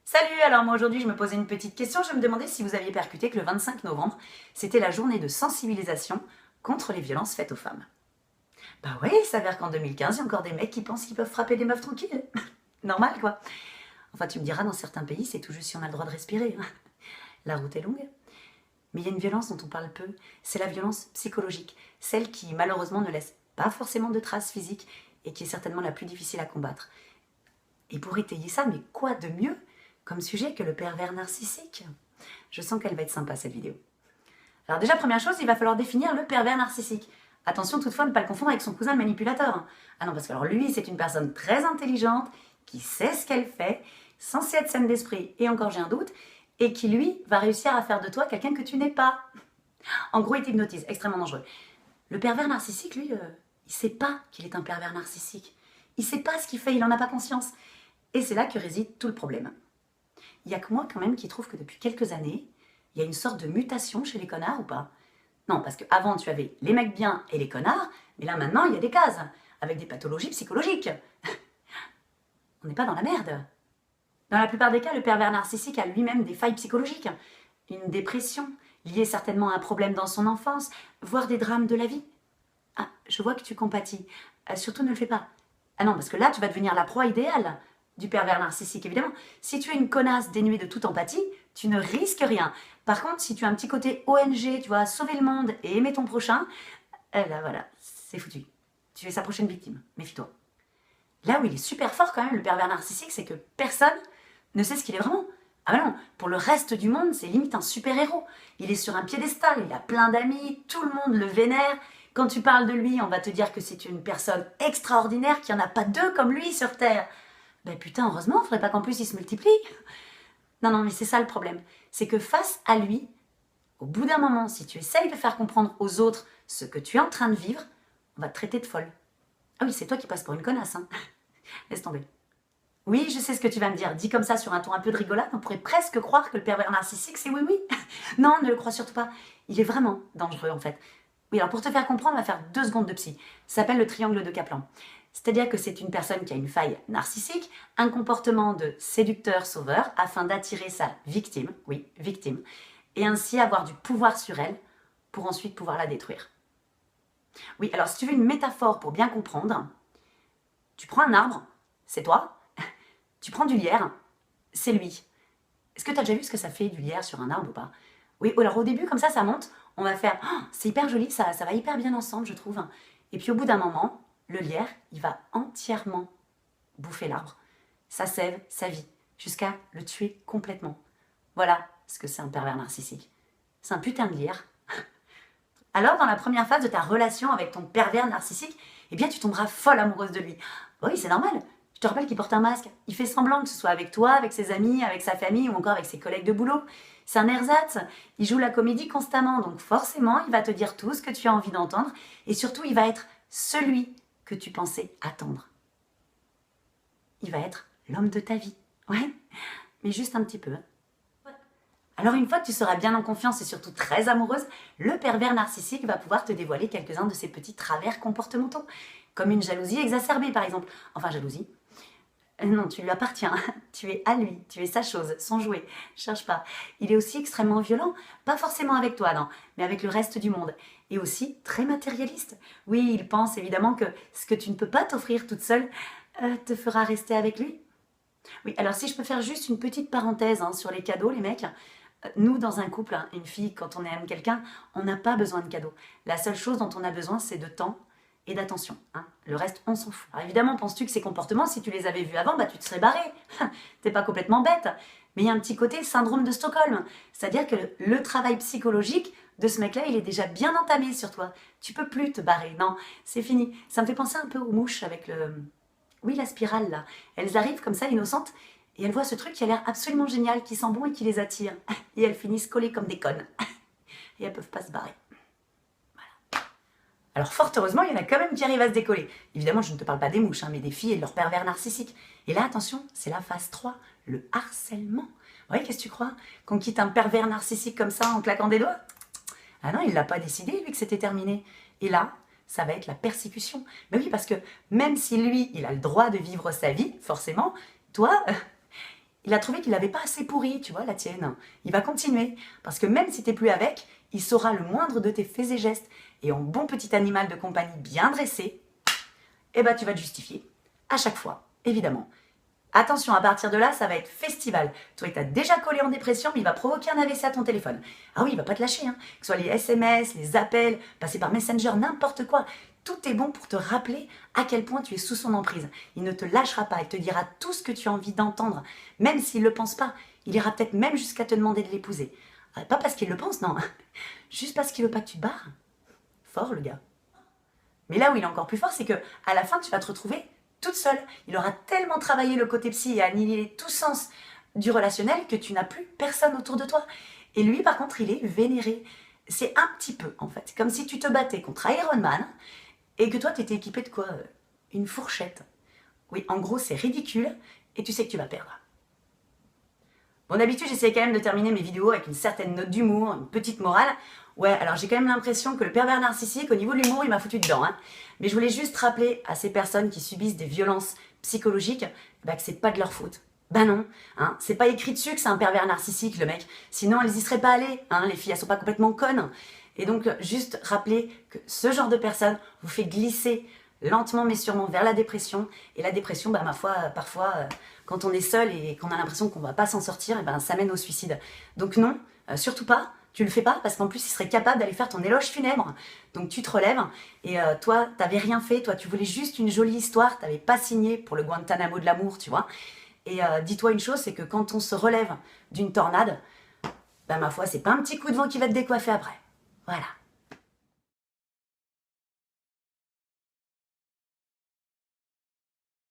Salut, alors moi aujourd'hui je me posais une petite question, je me demandais si vous aviez percuté que le 25 novembre, c'était la journée de sensibilisation contre les violences faites aux femmes. Bah ouais, il s'avère qu'en 2015, il y a encore des mecs qui pensent qu'ils peuvent frapper des meufs tranquilles. Normal quoi. Enfin tu me diras, dans certains pays, c'est tout juste si on a le droit de respirer. La route est longue. Mais il y a une violence dont on parle peu, c'est la violence psychologique, celle qui malheureusement ne laisse pas forcément de traces physiques et qui est certainement la plus difficile à combattre. Et pour étayer ça, mais quoi de mieux comme sujet que le pervers narcissique? Je sens qu'elle va être sympa cette vidéo. Alors déjà, première chose, il va falloir définir le pervers narcissique. Attention toutefois à ne pas le confondre avec son cousin le manipulateur. Ah non, parce que alors lui, c'est une personne très intelligente, qui sait ce qu'elle fait, censée être saine d'esprit, et encore j'ai un doute, et qui lui, va réussir à faire de toi quelqu'un que tu n'es pas. En gros, il t'hypnotise, extrêmement dangereux. Le pervers narcissique, lui, il sait pas qu'il est un pervers narcissique. Il sait pas ce qu'il fait, il en a pas conscience. Et c'est là que réside tout le problème. Il n'y a que moi quand même qui trouve que depuis quelques années, il y a une sorte de mutation chez les connards ou pas? Non, parce qu'avant tu avais les mecs bien et les connards, mais là maintenant il y a des cases, avec des pathologies psychologiques. On n'est pas dans la merde. Dans la plupart des cas, le pervers narcissique a lui-même des failles psychologiques, une dépression, liée certainement à un problème dans son enfance, voire des drames de la vie. Ah, je vois que tu compatis. Surtout ne le fais pas. Ah non, parce que là tu vas devenir la proie idéale du pervers narcissique, évidemment. Si tu es une connasse dénuée de toute empathie, tu ne risques rien. Par contre, si tu as un petit côté ONG, tu vois, sauver le monde et aimer ton prochain, là voilà, c'est foutu. Tu es sa prochaine victime, méfie-toi. Là où il est super fort quand même, le pervers narcissique, c'est que personne ne sait ce qu'il est vraiment. Ah ben non, pour le reste du monde, c'est limite un super-héros. Il est sur un piédestal, il a plein d'amis, tout le monde le vénère. Quand tu parles de lui, on va te dire que c'est une personne extraordinaire, qu'il n'y en a pas deux comme lui sur Terre. Ben putain, heureusement, faudrait pas qu'en plus il se multiplie. Non, mais c'est ça le problème. C'est que face à lui, au bout d'un moment, si tu essayes de faire comprendre aux autres ce que tu es en train de vivre, on va te traiter de folle. Ah oui, c'est toi qui passes pour une connasse, hein. Laisse tomber. Oui, je sais ce que tu vas me dire. Dit comme ça sur un ton un peu de rigolade, on pourrait presque croire que le pervers narcissique, c'est oui. Non, ne le crois surtout pas. Il est vraiment dangereux en fait. Oui, alors pour te faire comprendre, on va faire 2 secondes de psy. Ça s'appelle le triangle de Kaplan. C'est-à-dire que c'est une personne qui a une faille narcissique, un comportement de séducteur-sauveur afin d'attirer sa victime, oui, victime, et ainsi avoir du pouvoir sur elle pour ensuite pouvoir la détruire. Oui, alors si tu veux une métaphore pour bien comprendre, tu prends un arbre, c'est toi, tu prends du lierre, c'est lui. Est-ce que tu as déjà vu ce que ça fait du lierre sur un arbre ou pas? Oui, alors au début, comme ça monte, on va faire oh, c'est hyper joli, ça va hyper bien ensemble, je trouve. Et puis au bout d'un moment, le lierre, il va entièrement bouffer l'arbre, sa sève, sa vie, jusqu'à le tuer complètement. Voilà ce que c'est un pervers narcissique. C'est un putain de lierre. Alors, dans la première phase de ta relation avec ton pervers narcissique, eh bien, tu tomberas folle amoureuse de lui. Oui, c'est normal. Je te rappelle qu'il porte un masque. Il fait semblant que ce soit avec toi, avec ses amis, avec sa famille ou encore avec ses collègues de boulot. C'est un ersatz. Il joue la comédie constamment. Donc forcément, il va te dire tout ce que tu as envie d'entendre. Et surtout, il va être celui que tu pensais attendre. Il va être l'homme de ta vie. Ouais, mais juste un petit peu. Alors une fois que tu seras bien en confiance et surtout très amoureuse, le pervers narcissique va pouvoir te dévoiler quelques-uns de ses petits travers comportementaux. Comme une jalousie exacerbée par exemple. Enfin jalousie. Non, tu lui appartiens, tu es à lui, tu es sa chose, son jouet, cherche pas. Il est aussi extrêmement violent, pas forcément avec toi, non, mais avec le reste du monde. Et aussi très matérialiste. Oui, il pense évidemment que ce que tu ne peux pas t'offrir toute seule te fera rester avec lui. Oui, alors si je peux faire juste une petite parenthèse sur les cadeaux, les mecs. Nous, dans un couple, une fille, quand on aime quelqu'un, on n'a pas besoin de cadeaux. La seule chose dont on a besoin, c'est de temps et d'attention. Le reste, on s'en fout. Alors évidemment, penses-tu que ces comportements, si tu les avais vus avant, tu te serais barré. T'es pas complètement bête. Mais il y a un petit côté syndrome de Stockholm. C'est-à-dire que le travail psychologique de ce mec-là, il est déjà bien entamé sur toi. Tu peux plus te barrer. Non, c'est fini. Ça me fait penser un peu aux mouches avec oui, la spirale, là. Elles arrivent comme ça, innocentes, et elles voient ce truc qui a l'air absolument génial, qui sent bon et qui les attire. Et elles finissent collées comme des connes. Et elles peuvent pas se barrer. Alors fort heureusement, il y en a quand même qui arrivent à se décoller. Évidemment, je ne te parle pas des mouches, mais des filles et de leurs pervers narcissiques. Et là, attention, c'est la phase 3, le harcèlement. Oui, qu'est-ce que tu crois? Qu'on quitte un pervers narcissique comme ça en claquant des doigts? Ah non, il l'a pas décidé, lui, que c'était terminé. Et là, ça va être la persécution. Mais oui, parce que même si lui, il a le droit de vivre sa vie, forcément, toi, il a trouvé qu'il n'avait pas assez pourri, tu vois, la tienne. Il va continuer, parce que même si t'es plus avec, il saura le moindre de tes faits et gestes, et en bon petit animal de compagnie bien dressé, eh ben tu vas te justifier, à chaque fois, évidemment. Attention, à partir de là, ça va être festival. Toi, il t'a déjà collé en dépression, mais il va provoquer un AVC à ton téléphone. Ah oui, il va pas te lâcher, hein. Que ce soit les SMS, les appels, passer par Messenger, n'importe quoi. Tout est bon pour te rappeler à quel point tu es sous son emprise. Il ne te lâchera pas, il te dira tout ce que tu as envie d'entendre, même s'il ne le pense pas. Il ira peut-être même jusqu'à te demander de l'épouser. Pas parce qu'il le pense, non. Juste parce qu'il veut pas que tu te barres. Fort, le gars. Mais là où il est encore plus fort, c'est que à la fin, tu vas te retrouver toute seule. Il aura tellement travaillé le côté psy et annihilé tout sens du relationnel que tu n'as plus personne autour de toi. Et lui, par contre, il est vénéré. C'est un petit peu, en fait, comme si tu te battais contre Iron Man et que toi, tu étais équipé de quoi? Une fourchette. Oui, en gros, c'est ridicule et tu sais que tu vas perdre. Bon, d'habitude, j'essaie quand même de terminer mes vidéos avec une certaine note d'humour, une petite morale. Ouais, alors j'ai quand même l'impression que le pervers narcissique, au niveau de l'humour, il m'a foutu dedans. Hein. Mais je voulais juste rappeler à ces personnes qui subissent des violences psychologiques que c'est pas de leur faute. Ben non, hein, c'est pas écrit dessus que c'est un pervers narcissique, le mec. Sinon, elles y seraient pas allées. Hein, les filles, elles sont pas complètement connes. Et donc, juste rappeler que ce genre de personne vous fait glisser lentement mais sûrement vers la dépression. Et la dépression, ma foi, parfois, quand on est seul et qu'on a l'impression qu'on va pas s'en sortir, ça mène au suicide. Donc non, surtout pas. Tu le fais pas parce qu'en plus, il serait capable d'aller faire ton éloge funèbre. Donc tu te relèves et toi, t'avais rien fait. Toi, tu voulais juste une jolie histoire. T'avais pas signé pour le Guantanamo de l'amour, tu vois. Et dis-toi une chose, c'est que quand on se relève d'une tornade, ma foi, c'est pas un petit coup de vent qui va te décoiffer après. Voilà.